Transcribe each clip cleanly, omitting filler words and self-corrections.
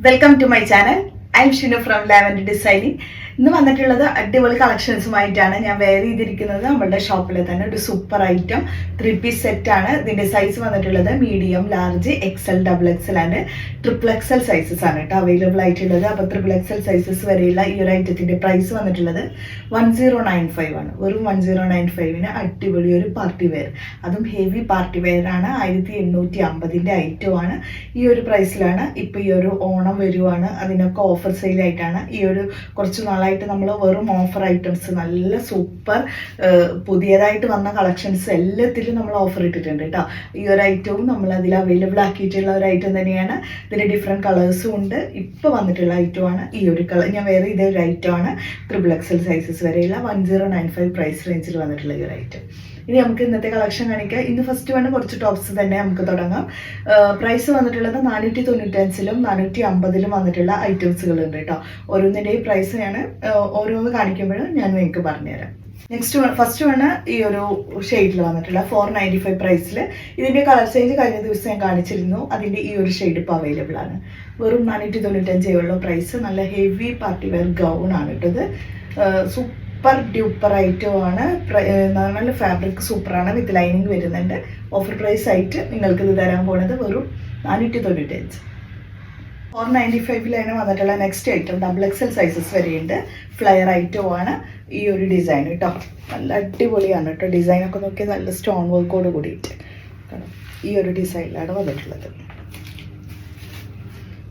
Welcome to my channel. I'm Shinu from Lavender Designing. ഇന്ന് വന്നിട്ടുള്ളത് അടിപൊളി കളക്ഷൻസുമായിട്ടാണ് ഞാൻ വെയർ ചെയ്തിരിക്കുന്നത്. നമ്മുടെ ഷോപ്പിൽ തന്നെ ഒരു സൂപ്പർ ഐറ്റം 3-piece സെറ്റ് ആണ്. ഇതിന്റെ സൈസ് വന്നിട്ടുള്ളത് medium, large, XL, double XL and triple XL sizes ആണ് കേട്ടോ അവൈലബിൾ ആയിട്ടുള്ളത്. അപ്പോൾ ട്രിപ്പിൾ എക്സൽ സൈസസ് വരെയുള്ള ഈ ഒരു ഐറ്റത്തിന്റെ പ്രൈസ് വന്നിട്ടുള്ളത് 1095 ആണ്. വെറും 1095ന് അടിപൊളി ഒരു പാർട്ടി വെയർ, അതും ഹെവി പാർട്ടി വെയർ ആണ്. 1850ന്റെ ഐറ്റം ആണ്. ഈ ഒരു പ്രൈസിലാണ് ഇപ്പൊ ഈ ഒരു ഓണം വരുവാണ്, അതിനൊക്കെ ഓഫർ സെയിൽ ആയിട്ടാണ് ഈ ഒരു കുറച്ച് നാളായിട്ട് നമ്മൾ വെറും ഓഫർ ഐറ്റംസ്, നല്ല സൂപ്പർ പുതിയതായിട്ട് വന്ന കളക്ഷൻസ് എല്ലാത്തിലും നമ്മൾ ഓഫർ ഇട്ടിട്ടുണ്ട് കേട്ടോ. ഈ ഒരു ഐറ്റവും നമ്മൾ അതിൽ അവൈലബിൾ ആക്കിയിട്ടുള്ള ഒരു ഐറ്റം തന്നെയാണ്. ഇതിന് ഡിഫറെൻറ്റ് കളേഴ്സും ഉണ്ട്. ഇപ്പോൾ വന്നിട്ടുള്ള ഐറ്റമാണ് ഈ ഒരു കളർ. ഞാൻ വേറെ ഇതേ ഒരു ഐറ്റമാണ് ട്രിപ്പിൾ എക്സൽ സൈസസ് വരെയുള്ള 1095 പ്രൈസ് റേഞ്ചിൽ വന്നിട്ടുള്ള ഈ ഒരു ഐറ്റം. ഇനി നമുക്ക് ഇന്നത്തെ കളക്ഷൻ കാണിക്കാം. ഇന്ന് ഫസ്റ്റ് വേണം കുറച്ച് ടോപ്സ് തന്നെ നമുക്ക് തുടങ്ങാം. പ്രൈസ് വന്നിട്ടുള്ളത് 495ലും 450ലും വന്നിട്ടുള്ള ഐറ്റംസുകൾ ഉണ്ട് കേട്ടോ. ഓരോന്നിൻ്റെയും പ്രൈസ് ഞാൻ ഓരോന്ന് കാണിക്കുമ്പോഴും ഞാൻ നിങ്ങൾക്ക് പറഞ്ഞുതരാം. ഫസ്റ്റ് വേണം ഈ ഒരു ഷെയ്ഡിൽ വന്നിട്ടുള്ള 495 പ്രൈസിൽ. ഇതിൻ്റെ കളർ ചേഞ്ച് കഴിഞ്ഞ ദിവസം ഞാൻ കാണിച്ചിരുന്നു. അതിൻ്റെ ഈ ഒരു ഷെയ്ഡ് ഇപ്പോൾ അവൈലബിൾ ആണ്. വെറും 495 ഉള്ള പ്രൈസ്. നല്ല ഹെവി പാർട്ടി വെയർ ഗൗൺ ആണ് ഇട്ടത്. സൂപ്പർ ഡ്യൂപ്പർ ഐറ്റം ആണ്. നല്ല ഫാബ്രിക് സൂപ്പറാണ്, വിത്ത് ലൈനിങ് വരുന്നുണ്ട്. ഓഫർ പ്രൈസ് ആയിട്ട് നിങ്ങൾക്ക് ഇത് തരാൻ പോകുന്നത് വെറും 495. 495ലാണ് വന്നിട്ടുള്ള next item double XL sizes വരെയുണ്ട്. ഫ്ലയർ ഐറ്റം ആണ് ഈ ഒരു ഡിസൈൻ കേട്ടോ. നല്ല അടിപൊളിയാണ് കേട്ടോ. ഡിസൈനൊക്കെ നോക്കിയാൽ നല്ല സ്റ്റോൺ വർക്കോട് കൂടിയിട്ട് ഈ ഒരു ഡിസൈനിലാണ് വന്നിട്ടുള്ളത്.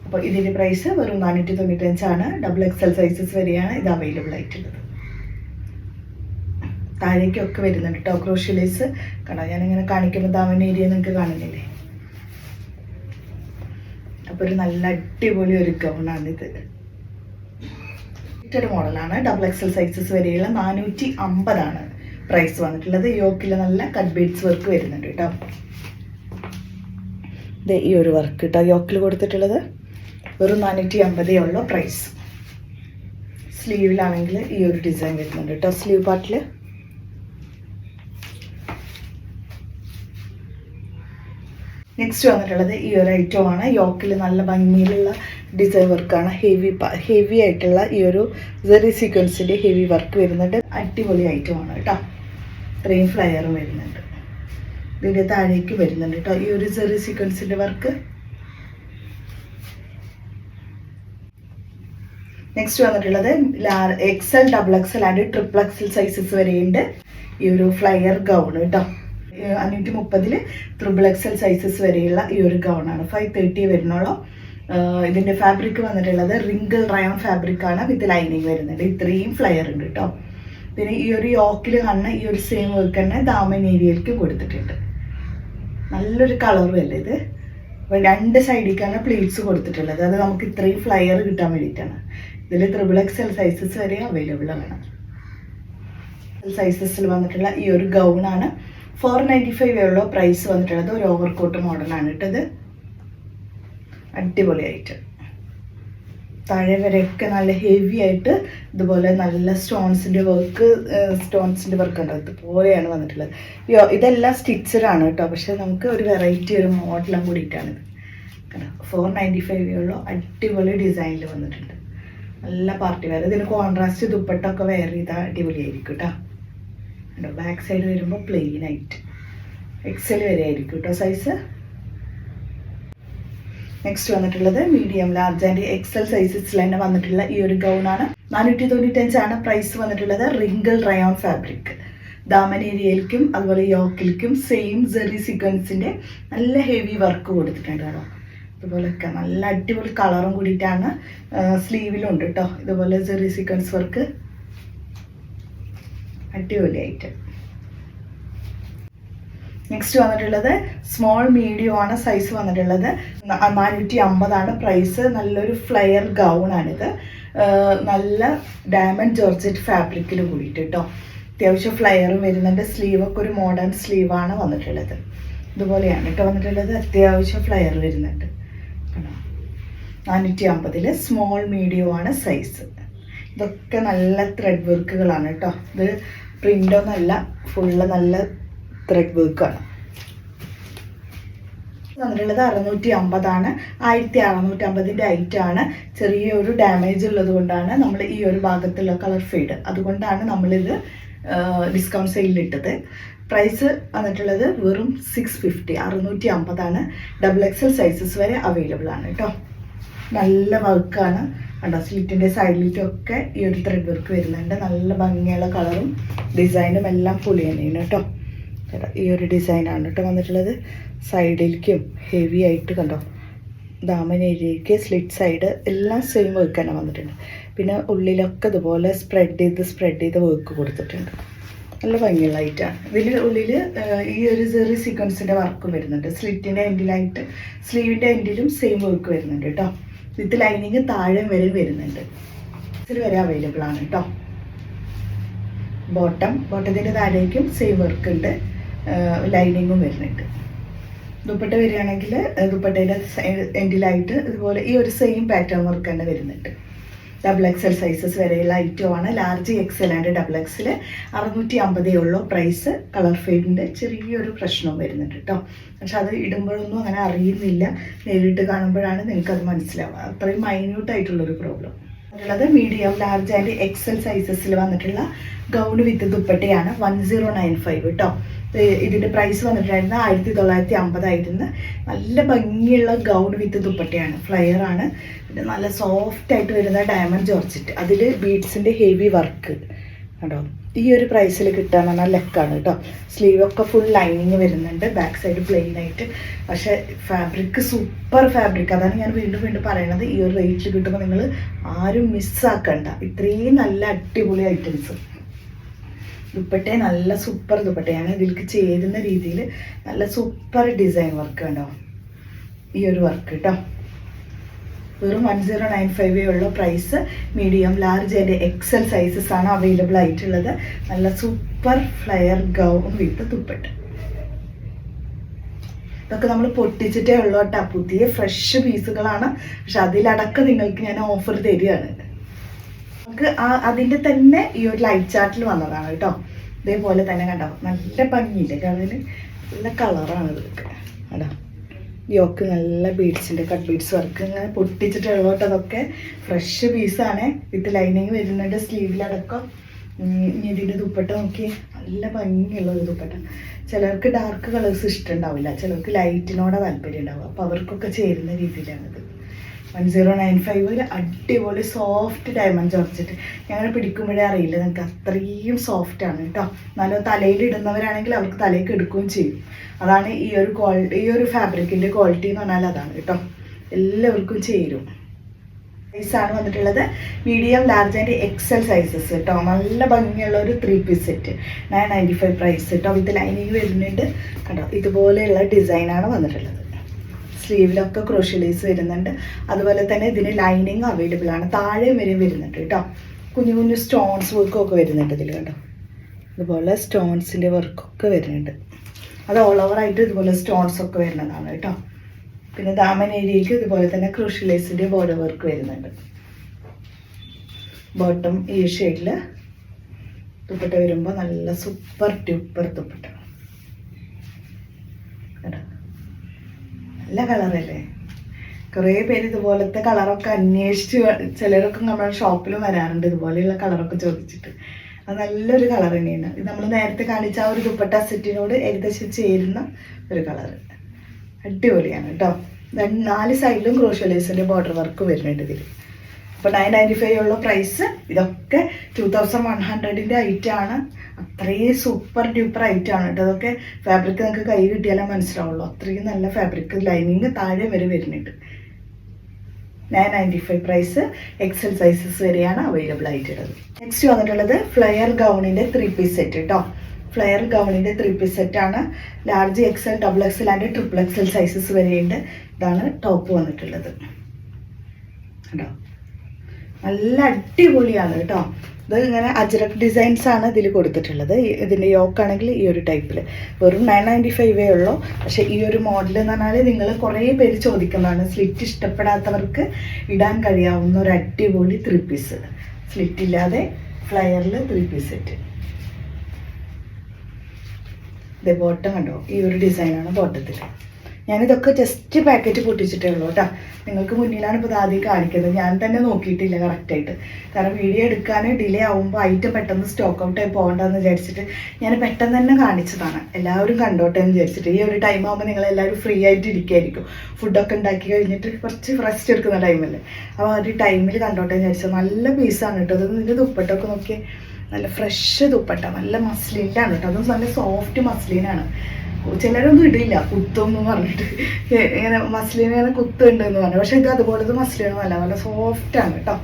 അപ്പോൾ ഇതിൻ്റെ പ്രൈസ് വെറും 495 ആണ്. ഡബിൾ എക്സൽ സൈസസ് വരെയാണ് ഇത് അവൈലബിൾ ആയിട്ടുള്ളത്. താഴേക്കൊക്കെ വരുന്നുണ്ട് കേട്ടോ. ക്രോഷ്യലേസ് കണ്ടോ, ഞാനിങ്ങനെ കാണിക്കുമ്പോൾ ദാമൻ ഏരിയ നിങ്ങൾക്ക് കാണുന്നില്ലേ. അപ്പോൾ ഒരു നല്ല അടിപൊളി ഒരു ഗൗണാണിത്. മറ്റൊരു മോഡലാണ്. ഡബിൾ എക്സൽ സൈസസ് വരെയുള്ള 450 ആണ് പ്രൈസ് വന്നിട്ടുള്ളത്. യോക്കിൽ നല്ല കട്ട് ബീഡ്സ് വർക്ക് വരുന്നുണ്ട് കേട്ടോ. ഇത് ഈ ഒരു വർക്ക് കേട്ടോ യോക്കിൽ കൊടുത്തിട്ടുള്ളത്. വെറും 450 ഉള്ള പ്രൈസ്. സ്ലീവിലാണെങ്കിൽ ഈ ഒരു ഡിസൈൻ വരുന്നുണ്ട് കേട്ടോ. സ്ലീവ് പാർട്ടിൽ നെക്സ്റ്റ് വന്നിട്ടുള്ളത് ഈ ഒരു ഐറ്റം ആണ്. യോക്കിൽ നല്ല ഭംഗിയിലുള്ള ഡിസൈൻ വർക്കാണ്. ഹെവി ആയിട്ടുള്ള ഈ ഒരു സെറി സീക്വൻസിൻ്റെ ഹെവി വർക്ക് വരുന്നുണ്ട്. അടിപൊളി ഐറ്റം ആണ് കേട്ടോ. ഇത്രയും ഫ്ലയറും വരുന്നുണ്ട്. ഇതിൻ്റെ താഴേക്ക് വരുന്നുണ്ട് കേട്ടോ ഈ ഒരു സെറി സീക്വൻസിൻ്റെ വർക്ക്. നെക്സ്റ്റ് വന്നിട്ടുള്ളത് XL, double XL and triple XL sizes വരെയുണ്ട്. ഈ ഒരു ഫ്ലയർ ഗൗൺ കേട്ടോ. 530 ട്രിപ്പിൾ എക്സൽ സൈസസ് വരെയുള്ള ഈ ഒരു ഗൗണാണ്. 530 വരുന്നുള്ളൂ. ഇതിൻ്റെ ഫാബ്രിക് വന്നിട്ടുള്ളത് റിങ്കിൾ റയോൺ ഫാബ്രിക് ആണ്, വിത്ത് ലൈനിങ് വരുന്നുണ്ട്. ഇത്രയും ഫ്ലയർ ഉണ്ട് കേട്ടോ. പിന്നെ ഈ ഒരു യോക്കിൽ കാണുന്ന ഈ ഒരു സെയിം വർക്ക് തന്നെ ദാമൻ ഏരിയയിലേക്ക് കൊടുത്തിട്ടുണ്ട്. നല്ലൊരു കളറും അല്ലേ ഇത്. അപ്പോൾ രണ്ട് സൈഡിലേക്കാണ് പ്ലീറ്റ്സ് കൊടുത്തിട്ടുള്ളത്. അത് നമുക്ക് ഇത്രയും ഫ്ലയർ കിട്ടാൻ വേണ്ടിയിട്ടാണ്. ഇതിൽ ട്രിപ്പിൾ എക്സൽ സൈസസ് വരെ അവൈലബിൾ ആണ്. സൈസസിൽ വന്നിട്ടുള്ള ഈ ഒരു ഗൗണാണ്. 495 ഉള്ള പ്രൈസ് വന്നിട്ടുള്ളത്. ഒരു ഓവർകോട്ട് മോഡലാണ് ഇട്ടത്. അടിപൊളിയായിട്ട് താഴെ വരെയൊക്കെ നല്ല ഹെവി ആയിട്ട് ഇതുപോലെ നല്ല സ്റ്റോൺസിൻ്റെ വർക്ക് ഉണ്ട്. ഇതുപോലെയാണ് വന്നിട്ടുള്ളത്. ഇതെല്ലാം സ്റ്റിച്ചറാണ് കേട്ടോ. പക്ഷെ നമുക്ക് ഒരു വെറൈറ്റി ഒരു മോഡലും കൂടിയിട്ടാണിത്. 495 ഉള്ള അടിപൊളി ഡിസൈനിൽ വന്നിട്ടുണ്ട്. നല്ല പാർട്ടി വെയർ. ഇതിന് കോൺട്രാസ്റ്റ് ദുപ്പട്ടൊക്കെ വെയർ ചെയ്താൽ അടിപൊളിയായിരിക്കും കേട്ടോ. ബാക്ക് സൈഡ് വരുമ്പോൾ പ്ലെയിൻ ആയിട്ട് എക്സൽ വരെ ആയിരിക്കും കേട്ടോ സൈസ്. നെക്സ്റ്റ് വന്നിട്ടുള്ളത് മീഡിയം, ലാർജ് ആൻഡ് എക്സൽ സൈസസിൽ തന്നെ വന്നിട്ടുള്ള ഈ ഒരു ഗൗണാണ്. 495 ആണ് പ്രൈസ് വന്നിട്ടുള്ളത്. Wrinkle rayon fabric. ദാമൻ ഏരിയയിലേക്കും അതുപോലെ യോക്കിലേക്കും സെയിം സെറി സീക്വൻസിൻ്റെ നല്ല ഹെവി വർക്ക് കൊടുത്തിട്ടുണ്ട് കേട്ടോ. ഇതുപോലെയൊക്കെ നല്ല അടിപൊളി കളറും കൂടിയിട്ടാണ്. സ്ലീവിലുണ്ട് കേട്ടോ ഇതുപോലെ സെറി സീക്വൻസ് വർക്ക്. അടിപൊളിയായിട്ട്. നെക്സ്റ്റ് വന്നിട്ടുള്ളത് സ്മോൾ മീഡിയം ആണ് സൈസ് വന്നിട്ടുള്ളത്. 450 ആണ് പ്രൈസ്. നല്ലൊരു ഫ്ലയർ ഗൗൺ ആണിത്. നല്ല ഡയമണ്ട് ജോർജറ്റ് ഫാബ്രിക്കിൽ കൂടിയിട്ട് കേട്ടോ. അത്യാവശ്യം ഫ്ലയറും വരുന്നുണ്ട്. സ്ലീവൊക്കെ ഒരു മോഡേൺ സ്ലീവാണ് വന്നിട്ടുള്ളത്. ഇതുപോലെയാണ് കേട്ടോ വന്നിട്ടുള്ളത്. അത്യാവശ്യം ഫ്ലയർ വരുന്നുണ്ട്. 450 സ്മോൾ മീഡിയം ആണ് സൈസ്. ഇതൊക്കെ നല്ല ത്രെഡ് വർക്കുകളാണ് കേട്ടോ. ഇത് പ്രിൻ്റൊന്നുമല്ല, ഫുള്ള് നല്ല ത്രെഡ് വർക്കാണ്. വന്നിട്ടുള്ളത് 650 1650 ഐറ്റാണ്. ചെറിയൊരു ഡാമേജ് ഉള്ളത് കൊണ്ടാണ് നമ്മൾ ഈ ഒരു ഭാഗത്തുള്ള കളർ ഫെയ്ഡ്, അതുകൊണ്ടാണ് നമ്മളിത് ഡിസ്കൗണ്ട് സെയിലിട്ടത്. പ്രൈസ് വന്നിട്ടുള്ളത് വെറും 650 650. XXL സൈസസ് വരെ അവൈലബിൾ ആണ് കേട്ടോ. നല്ല വർക്കാണ് കണ്ടോ, സ്ലിറ്റിൻ്റെ സൈഡിലേക്കൊക്കെ ഈ ഒരു ത്രെഡ് വർക്ക് വരുന്നുണ്ട്. നല്ല ഭംഗിയുള്ള കളറും ഡിസൈനും എല്ലാം പൊളി തന്നെയാണ് കേട്ടോ. ഈ ഒരു ഡിസൈനാണ് കേട്ടോ വന്നിട്ടുള്ളത്. സൈഡിലേക്കും ഹെവി ആയിട്ട് കണ്ടോ, ദാമൻ ഏരിയയ്ക്ക് സ്ലിറ്റ് സൈഡ് എല്ലാം സെയിം വർക്ക് തന്നെ വന്നിട്ടുണ്ട്. പിന്നെ ഉള്ളിലൊക്കെ ഇതുപോലെ സ്പ്രെഡ് ചെയ്ത് വർക്ക് കൊടുത്തിട്ടുണ്ട്. നല്ല ഭംഗിയുള്ള ഐറ്റാണ്. ഇതിൽ ഉള്ളിൽ ഈ ഒരു ചെറിയ സീക്വൻസിൻ്റെ വർക്കും വരുന്നുണ്ട്. സ്ലിറ്റിൻ്റെ എൻഡിലായിട്ട് സ്ലീവിൻ്റെ എൻഡിലും സെയിം വർക്ക് വരുന്നുണ്ട് കേട്ടോ. വിത്ത് ലൈനിങ് താഴെ വരെ വരുന്നുണ്ട്. ഇതിൽ വരെ അവൈലബിൾ ആണ് കേട്ടോ. ബോട്ടത്തിൻ്റെ താഴേക്കും സെയിം വർക്ക് ഉണ്ട്, ലൈനിങ്ങും വരുന്നുണ്ട്. ദുപ്പട്ട വരികയാണെങ്കിൽ ദുപ്പട്ടയുടെ എൻഡിലായിട്ട് ഇതുപോലെ ഈ ഒരു സെയിം പാറ്റേൺ വർക്ക് തന്നെ വരുന്നുണ്ട്. XXL സൈസസ് വരെയുള്ള ഐറ്റമാണ്. ലാർജ് XL ആൻഡ് XXL 650 ഉള്ളൂ പ്രൈസ്. കളർ ഫെയ്ഡിൻ്റെ ചെറിയൊരു പ്രശ്നവും വരുന്നുണ്ട് കേട്ടോ. പക്ഷെ അത് ഇടുമ്പോഴൊന്നും അങ്ങനെ അറിയുന്നില്ല, നേരിട്ട് കാണുമ്പോഴാണ് നിങ്ങൾക്കത് മനസ്സിലാവുക. അത്രയും മൈന്യൂട്ടായിട്ടുള്ളൊരു പ്രോബ്ലം. ഉള്ളത് മീഡിയം, ലാർജ് ആൻഡ് XL സൈസസിൽ വന്നിട്ടുള്ള ഗൗൺ വിത്ത് ദുപ്പട്ടയാണ്. 1095 കേട്ടോ. ഇതിൻ്റെ പ്രൈസ് വന്നിട്ടുണ്ടായിരുന്നത് 1950 ആയിരുന്നു. നല്ല ഭംഗിയുള്ള ഗൗൺ വിത്ത് ദുപ്പട്ടയാണ്. ഫ്ലയർ ആണ്. പിന്നെ നല്ല സോഫ്റ്റ് ആയിട്ട് വരുന്ന ഡയമണ്ട് ജോർജറ്റ്, അതിൽ ബീഡ്സിൻ്റെ ഹെവി വർക്ക് കേട്ടോ. ഈ ഒരു പ്രൈസിൽ കിട്ടാൻ പറഞ്ഞാൽ ലെക്കാണ് കേട്ടോ. സ്ലീവൊക്കെ ഫുൾ ലൈനിങ് വരുന്നുണ്ട്, ബാക്ക് സൈഡ് പ്ലെയിൻ ആയിട്ട്. പക്ഷേ ഫാബ്രിക് സൂപ്പർ ഫാബ്രിക്. അതാണ് ഞാൻ വീണ്ടും പറയണത്. ഈ ഒരു റേറ്റിൽ കിട്ടുമ്പോൾ നിങ്ങൾ ആരും മിസ്സാക്കണ്ട. ഇത്രയും നല്ല അടിപൊളി ഐറ്റംസ്. ദുപ്പട്ട നല്ല സൂപ്പർ ദുപ്പട്ടയാണ്. ഇതിലേക്ക് ചേരുന്ന രീതിയിൽ നല്ല സൂപ്പർ ഡിസൈൻ വർക്ക് കണ്ടോ. ഈ ഒരു വർക്ക് കേട്ടോ. വെറും 1095 ഉള്ള price. Medium, large and XL sizes ആണ് അവൈലബിൾ ആയിട്ടുള്ളത്. നല്ല super flare gown with dupatta. ഇതൊക്കെ നമ്മൾ പൊട്ടിച്ചിട്ടേ ഉള്ളൂ കേട്ടോ. പുതിയ ഫ്രഷ് പീസുകളാണ്. പക്ഷെ അതിലടക്കം നിങ്ങൾക്ക് ഞാൻ ഓഫർ തരികയാണ്. നമുക്ക് അതിൻ്റെ തന്നെ ഈ ഒരു ലൈറ്റ് ചാർട്ടിൽ വന്നതാണ് കേട്ടോ. ഇതേപോലെ തന്നെ കണ്ടോ, നല്ല ഭംഗിയില്ലേ കളറിന്. നല്ല കളറാണ് ഇതൊക്കെ കേട്ടോ. യോക്ക് നല്ല ബീഡ്സിൻ്റെ കട്ട് ബീഡ്സ് വർക്ക് ഇങ്ങനെ പൊട്ടിച്ചിട്ടുള്ള കേട്ടോ. അതൊക്കെ ഫ്രഷ് പീസാണ്. വിത്ത് ലൈനിങ് വരുന്നുണ്ട് സ്ലീവിലടക്കം. ഇനി ഇതിൻ്റെ ദുപ്പട്ട നോക്കി, നല്ല ഭംഗിയുള്ള ഒരു ദുപ്പട്ട. ചിലർക്ക് ഡാർക്ക് കളേഴ്സ് ഇഷ്ടമുണ്ടാവില്ല, ചിലർക്ക് ലൈറ്റിനോടെ താല്പര്യം ഉണ്ടാവും. അപ്പോൾ അവർക്കൊക്കെ ചേരുന്ന രീതിയിലാണിത്. 1095 അടിപൊളി സോഫ്റ്റ് ഡയമണ്ട് ജോർജറ്റ്. ഞങ്ങൾ പിടിക്കുമ്പോഴേ അറിയില്ല നിങ്ങൾക്ക്, അത്രയും സോഫ്റ്റ് ആണ് കേട്ടോ. നല്ല തലയിൽ ഇടുന്നവരാണെങ്കിൽ അവർക്ക് തലയ്ക്ക് എടുക്കുകയും ചെയ്യും. അതാണ് ഈ ഒരു ക്വാളിറ്റി, ഈ ഒരു ഫാബ്രിക്കിൻ്റെ ക്വാളിറ്റി എന്ന് പറഞ്ഞാൽ അതാണ് കേട്ടോ. എല്ലാവർക്കും ചേരും. സൈസാണ് വന്നിട്ടുള്ളത് medium, large and XL sizes കേട്ടോ. നല്ല ഭംഗിയുള്ള ഒരു 3 പീസ് സെറ്റ്. 995 പ്രൈസ് കേട്ടോ. വിത്ത് ലൈനിങ് വരുന്നുണ്ട് കേട്ടോ. ഇതുപോലെയുള്ള ഡിസൈനാണ് വന്നിട്ടുള്ളത്. സ്ലീവിലൊക്കെ ക്രോഷ്യ ലേസ് വരുന്നുണ്ട്. അതുപോലെ തന്നെ ഇതിന് ലൈനിങ് അവൈലബിൾ ആണ്. താഴെ വരെ വരുന്നുണ്ട് കേട്ടോ. കുഞ്ഞു സ്റ്റോൺസ് വർക്കൊക്കെ വരുന്നുണ്ട് ഇതിൽ കണ്ടോ. ഇതുപോലെ സ്റ്റോൺസിൻ്റെ വർക്കൊക്കെ വരുന്നുണ്ട്. അത് ഓൾ ഓവർ ആയിട്ട് ഇതുപോലെ സ്റ്റോൺസ് ഒക്കെ വരുന്നതാണ് കേട്ടോ. പിന്നെ ദാമൻ ഏരിയയ്ക്ക് ഇതുപോലെ തന്നെ ക്രോഷ്യ ലേസിൻ്റെ ബോർഡർ വർക്ക് വരുന്നുണ്ട്. ബോട്ടം ഈ ഷെയ്ഡിൽ ദുപ്പട്ട വരുമ്പോൾ നല്ല സൂപ്പർ ഡ്യൂപ്പർ ദുപ്പട്ട. നല്ല കളറല്ലേ. കുറേ പേര് ഇതുപോലത്തെ കളറൊക്കെ അന്വേഷിച്ച്, ചിലരൊക്കെ നമ്മുടെ ഷോപ്പിലും വരാറുണ്ട് ഇതുപോലെയുള്ള കളറൊക്കെ ചോദിച്ചിട്ട്. അത് നല്ലൊരു കളർ തന്നെയാണ്. ഇത് നമ്മൾ നേരത്തെ കാണിച്ച ആ ഒരു ദുപ്പട്ട സെറ്റിനോട് ഏകദേശം ചേരുന്ന ഒരു കളറ്. അടിപൊളിയാണ് കേട്ടോ. 4 സൈഡിലും ക്രോഷ്യ ലേസിൻ്റെ ബോർഡർ വർക്ക് വരുന്നുണ്ട് ഇതിൽ. അപ്പോൾ 995 ഉള്ള പ്രൈസ്. ഇതൊക്കെ 2100ൻ്റെ ഐറ്റമാണ്. അത്രയും സൂപ്പർ ഡ്യൂപ്പർ ഐറ്റമാണ് കേട്ടോ. അതൊക്കെ ഫാബ്രിക് നിങ്ങൾക്ക് കൈ കിട്ടിയാലേ മനസ്സിലാവുള്ളൂ. അത്രയും നല്ല ഫാബ്രിക്. ലൈനിങ് താഴെ വരെ വരുന്നുണ്ട്. 995 പ്രൈസ്. XL സൈസസ് വരെയാണ് അവൈലബിൾ ആയിട്ടുള്ളത്. നെക്സ്റ്റ് വന്നിട്ടുള്ളത് ഫ്ലയർ ഗൗണിൻ്റെ 3 പീസ് സെറ്റ് കേട്ടോ. ഫ്ലയർ ഗൗണിൻ്റെ 3 പീസ് സെറ്റാണ്. Large XL, XXL and XXL sizes വരെയുണ്ട്. ഇതാണ് ടോപ്പ് വന്നിട്ടുള്ളത് കേട്ടോ. നല്ല അടിപൊളിയാണ് കേട്ടോ. ഇത് ഇങ്ങനെ അജ്രക് ഡിസൈൻസ് ആണ് ഇതിൽ കൊടുത്തിട്ടുള്ളത്. ഇതിൻ്റെ യോക്കാണെങ്കിൽ ഈ ഒരു ടൈപ്പിൽ. വെറും 995 ഉള്ളൂ. പക്ഷേ ഈ ഒരു മോഡൽ എന്ന് പറഞ്ഞാൽ നിങ്ങൾ കുറേ പേര് ചോദിക്കുന്നതാണ്. സ്ലിറ്റ് ഇഷ്ടപ്പെടാത്തവർക്ക് ഇടാൻ കഴിയാവുന്ന ഒരു അടിപൊളി 3 പീസ്. സ്ലിറ്റ് ഇല്ലാതെ ഫ്ലയറിൽ 3 പീസ് സെറ്റ്. ഇതേ ബോട്ടം കണ്ടോ, ഈ ഒരു ഡിസൈനാണ് ബോട്ടത്തിൽ. ഞാനിതൊക്കെ ജസ്റ്റ് പാക്കറ്റ് പൊട്ടിച്ചിട്ടേ ഉള്ളൂ കേട്ടോ. നിങ്ങൾക്ക് മുന്നിലാണ് ഇപ്പോൾ ആദ്യം കാണിക്കുന്നത്. ഞാൻ തന്നെ നോക്കിയിട്ടില്ല കറക്റ്റായിട്ട്, കാരണം വീഡിയോ എടുക്കാൻ ഡിലേ ആകുമ്പോൾ ഐറ്റം പെട്ടെന്ന് സ്റ്റോക്ക് ഔട്ട് ആയി പോകണ്ടെന്ന് വിചാരിച്ചിട്ട് ഞാൻ പെട്ടെന്ന് തന്നെ കാണിച്ചതാണ്. എല്ലാവരും കണ്ടോട്ടെ എന്ന് വിചാരിച്ചിട്ട്. ഈ ഒരു ടൈം ആകുമ്പോൾ നിങ്ങളെല്ലാവരും ഫ്രീ ആയിട്ട് ഇരിക്കുമായിരിക്കും, ഫുഡൊക്കെ ഉണ്ടാക്കി കഴിഞ്ഞിട്ട് കുറച്ച് റെസ്റ്റ് എടുക്കുന്ന ടൈമല്ലേ. അപ്പോൾ ആ ഒരു ടൈമിൽ കണ്ടോട്ടെ എന്ന് വിചാരിച്ചത്. നല്ല പീസാണ് കേട്ടോ. അത് ഇതിൻ്റെ ദുപ്പട്ടൊക്കെ നോക്കിയേ, നല്ല ഫ്രഷ് ദുപ്പട്ട, നല്ല മസ്ലിനാണ് കേട്ടോ. അതും നല്ല സോഫ്റ്റ് മസ്ലിനാണ്. ചിലരൊന്നും ഇടില്ല കുത്തും എന്ന് പറഞ്ഞിട്ട്, ഇങ്ങനെ മസ്ലിന് കുത്തുണ്ടെന്ന് പറഞ്ഞു. പക്ഷെ ഇത് അതുപോലത്തെ മസ്ലിനൊന്നുമല്ല, നല്ല സോഫ്റ്റാണ് കേട്ടോ.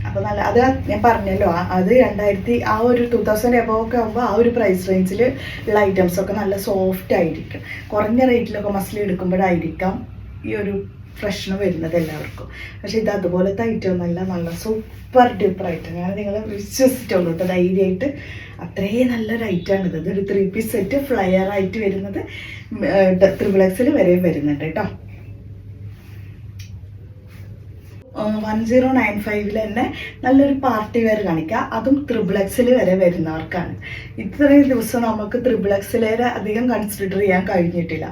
അപ്പോൾ നല്ല, അത് ഞാൻ പറഞ്ഞല്ലോ, അത് 2000 എബോവ് ഒക്കെ ആകുമ്പോൾ ആ ഒരു പ്രൈസ് റേഞ്ചിൽ ഉള്ള ഐറ്റംസൊക്കെ നല്ല സോഫ്റ്റ് ആയിരിക്കും. കുറഞ്ഞ റേറ്റിലൊക്കെ മസ്ലിൻ എടുക്കുമ്പോഴായിരിക്കാം ഈ ഒരു പ്രശ്നം വരുന്നത് എല്ലാവർക്കും. പക്ഷെ ഇത് അതുപോലത്തെ ഐറ്റം ഒന്നല്ല, നല്ല സൂപ്പർ ഡ്യൂപ്പർ ഐറ്റം. ഞാൻ നിങ്ങളെ വിശ്വസിച്ചുള്ളൂ കേട്ടോ, ധൈര്യമായിട്ട്. അത്രയും നല്ലൊരു ഐറ്റമാണിത്. ഇതൊരു 3 പീസ് സെറ്റ് ഫ്ലയർ ആയിട്ട് വരുന്നത്, XXL വരെയും വരുന്നുണ്ട് കേട്ടോ. 1095 തന്നെ നല്ലൊരു പാർട്ടി വെയർ കാണിക്കുക, അതും XXL വരെ വരുന്നവർക്കാണ്. ഇത്രയും ദിവസം നമുക്ക് XXL അധികം കൺസിഡർ ചെയ്യാൻ കഴിഞ്ഞിട്ടില്ല.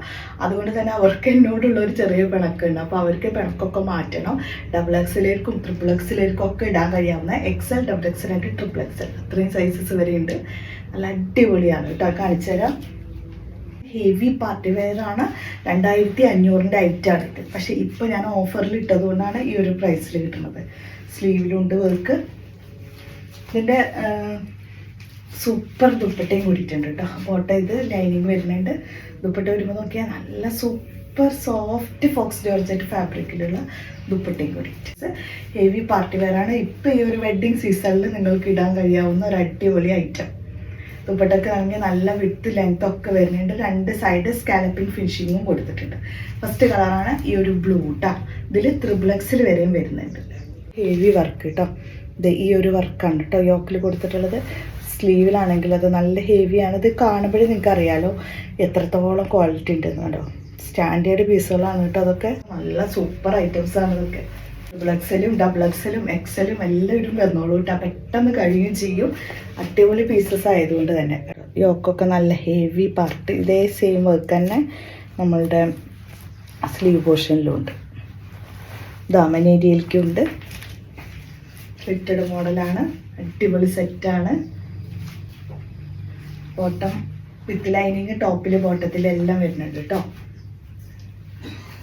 അതുകൊണ്ട് തന്നെ അവർക്ക് എന്നോടുള്ള ഒരു ചെറിയ പിണക്കുണ്ട്. അപ്പോൾ അവർക്ക് പിണക്കൊക്കെ മാറ്റണം. XXLക്കും XXLക്കും ഒക്കെ ഇടാൻ കഴിയാവുന്ന XL, XXL ആയിട്ട് XXL അത്രയും സൈസസ് വരെ ഉണ്ട്. നല്ല അടിപൊളിയാണ് കേട്ടോ. കാണിച്ചു തരാം. Heavy party വെയറാണ്. 2500 ഐറ്റമാണ് ഇത്. പക്ഷേ ഇപ്പോൾ ഞാൻ ഓഫറിൽ ഇട്ടതുകൊണ്ടാണ് ഈ ഒരു പ്രൈസിൽ കിട്ടുന്നത്. സ്ലീവിലുണ്ട് വർക്ക്. ഇതിൻ്റെ സൂപ്പർ ദുപ്പട്ടയും കൂടിയിട്ടുണ്ട് കേട്ടോ. ബോട്ട ഇത് ലൈനിങ് വരുന്നുണ്ട്. ദുപ്പട്ട വരുമ്പോൾ നോക്കിയാൽ നല്ല സൂപ്പർ സോഫ്റ്റ് ഫോക്സ് ജോർജറ്റ് ഫാബ്രിക്കിലുള്ള ദുപ്പട്ടയും കൂടിയിട്ട് ഹെവി പാർട്ടി വെയറാണ്. ഇപ്പോൾ ഈ ഒരു വെഡ്ഡിങ് സീസണിൽ നിങ്ങൾക്ക് ഇടാൻ കഴിയാവുന്ന ഒരു അടിപൊളി ഐറ്റം. ദുപ്പട്ടൊക്കെ ആണെങ്കിൽ നല്ല വിത്ത് ലെങ്ത് ഒക്കെ വരുന്നുണ്ട്. 2 സൈഡ് സ്കാലപ്പിംഗ് ഫിനിഷിങ്ങും കൊടുത്തിട്ടുണ്ട്. ഫസ്റ്റ് കളറാണ് ഈ ഒരു ബ്ലൂ ട്ടാ. ഇതിൽ XXL വരെയും വരുന്നുണ്ട്. ഹെവി വർക്ക് കേട്ടോ. ഇത് ഈ ഒരു വർക്കാണ് കേട്ടോ യോക്കിൽ കൊടുത്തിട്ടുള്ളത്. സ്ലീവിലാണെങ്കിൽ അത് നല്ല ഹെവിയാണ്. ഇത് കാണുമ്പോഴേ നിങ്ങൾക്ക് അറിയാലോ എത്രത്തോളം ക്വാളിറ്റി ഉണ്ടെന്ന് കേട്ടോ. സ്റ്റാൻഡേർഡ് പീസുകളാണ് കേട്ടോ അതൊക്കെ. നല്ല സൂപ്പർ ഐറ്റംസാണ് ഇതൊക്കെ. XXLും XXLും XLും എല്ലാവരും വന്നോളൂ കേട്ടോ. പെട്ടെന്ന് കഴിയുകയും ചെയ്യും. അടിപൊളി പീസസ് ആയതുകൊണ്ട് തന്നെ. യോക്കൊക്കെ നല്ല ഹെവി പാർട്ട്. ഇതേ സെയിം വർക്ക് തന്നെ നമ്മളുടെ സ്ലീവ് പോർഷനിലും ഉണ്ട്. ദാമൻ ഏരിയയിലേക്കും ഉണ്ട്. ഫിറ്റഡ് മോഡലാണ്. അടിപൊളി സെറ്റാണ്. ബോട്ടം വിത്ത് ലൈനിങ്, ടോപ്പിൽ ബോട്ടത്തിൽ എല്ലാം വരുന്നുണ്ട് കേട്ടോ.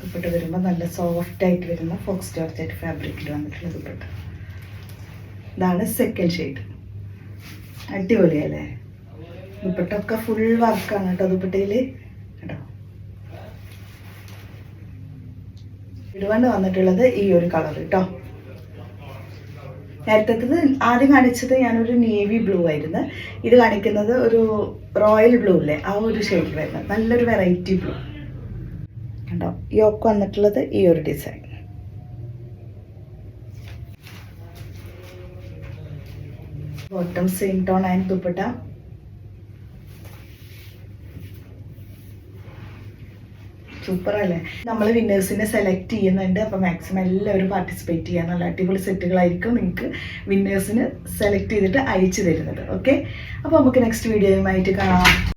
ദുപ്പട്ട വരുമ്പോൾ നല്ല സോഫ്റ്റ് ആയിട്ട് വരുന്ന ഫോക്സ് ജോർജറ്റ് ഫാബ്രിക്കിൽ വന്നിട്ടുള്ള ദുപ്പട്ട. ഇതാണ് സെക്കൻഡ് ഷെയ്ഡ്. അടിപൊളിയല്ലേ. ദുപ്പട്ടൊക്കെ ഫുൾ വർക്കാണ് കേട്ടോ ദുപ്പട്ടയിൽ കേട്ടോ. ഇടുകൊണ്ട് വന്നിട്ടുള്ളത് ഈ ഒരു കളർ കേട്ടോ. നേരത്തേത് ആദ്യം കാണിച്ചത് ഞാനൊരു നേവി ബ്ലൂ ആയിരുന്നു. ഇത് കാണിക്കുന്നത് ഒരു റോയൽ ബ്ലൂ അല്ലേ, ആ ഒരു ഷെയ്ഡിൽ വരുന്നത് നല്ലൊരു വെറൈറ്റി ബ്ലൂ കണ്ടോ. യോക്ക് വന്നിട്ടുള്ളത് ഈ ഒരു design. Bottom same tone and dupatta. Super അല്ലേ. നമ്മൾ വിന്നേഴ്സിനെ സെലക്ട് ചെയ്യുന്നുണ്ട്. അപ്പോൾ മാക്സിമം എല്ലാവരും പാർട്ടിസിപ്പേറ്റ് ചെയ്യാൻ. നല്ല അടിപൊളി സെറ്റുകളായിരിക്കും നിങ്ങൾക്ക് വിന്നേഴ്സിന് സെലക്ട് ചെയ്തിട്ട് അയച്ചു തരുന്നത്. ഓക്കെ, അപ്പോൾ നമുക്ക് നെക്സ്റ്റ് വീഡിയോയുമായിട്ട് കാണാം.